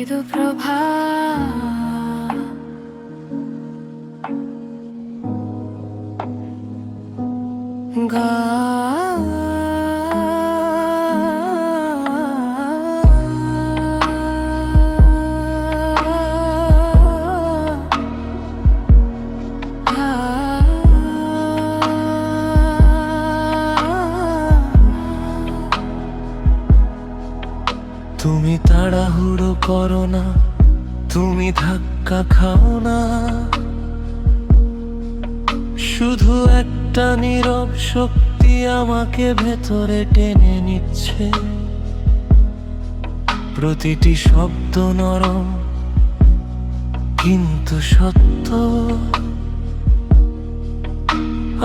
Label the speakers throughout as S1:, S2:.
S1: মৃদু প্রভা গা
S2: তুমি তাড়াহুড়ো করো না, তুমি ধাক্কা খাও না, শুধু একটা নীরব শক্তি আমাকে ভেতরে টেনে নিচ্ছে। প্রতিটি শব্দ নরম কিন্তু সত্য।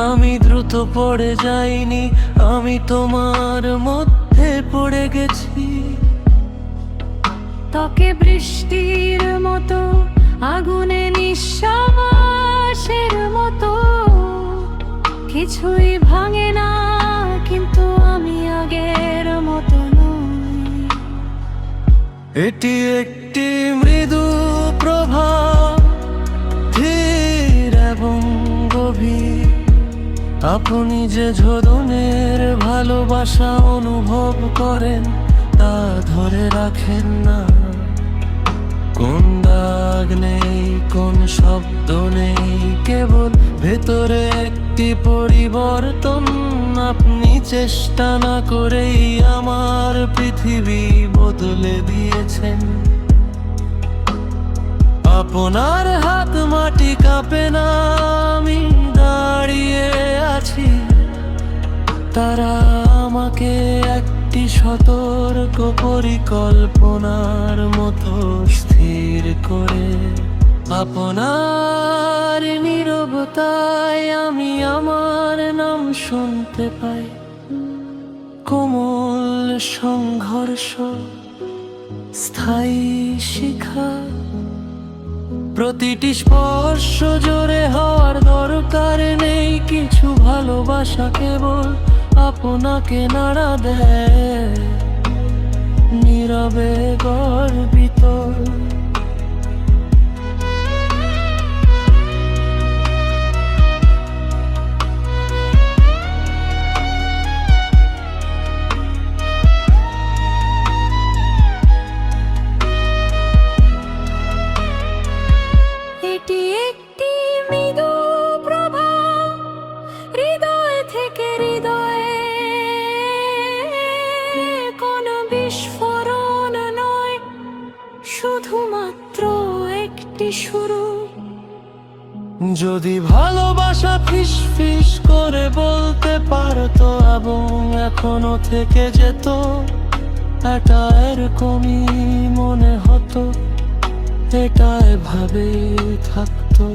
S2: আমি দ্রুত পড়ে যাইনি, আমি তোমার মধ্যে পড়ে গেছি।
S1: ত্বকে বৃষ্টির মতো, আগুনে নিঃশ্বাসের মতো, কিছুই ভাঙে না, কিন্তু আমি আগের মতো নই।
S2: এটি একটি মৃদু প্রভাব, ধীর এবং গভীর। আপনি যে ধরনের ভালোবাসা অনুভব করেন তা ধরে রাখেন না। কোন দাগ নেই, কোন শব্দ নেই, কেবল ভেতরে একটি পরিবর্তন। আপনি চেষ্টা না করেই আমার পৃথিবী বদলে দিয়েছেন। আপনার হাত মাটি কাঁপে না, আমি দাঁড়িয়ে আছি। তারা আমাকে একটি সতর্ক পরিকল্পনার মতো স্থির করে। আপনার নীরবতায় আমি আমার নাম শুনতে পাই। কোমল সংঘর্ষ, স্থায়ী শিখা, প্রতিটি স্পর্শ জোরে হওয়ার দরকার নেই কিছু। ভালোবাসা কেবল আপনাকে নাড়া দেয়, নীরবে গর্বিত।
S1: এটি একটি মৃদু প্রভা, হৃদয় থেকে হৃদয়ে, কোনো বিস্ফোরণ নয়, শুধুমাত্র একটি শুরু।
S2: যদি ভালোবাসা ফিস ফিস করে বলতে পারতো এবং এখনো থেকে যেত, এটা এরকমই মনে হতো, এটা এভাবেই থাকতো।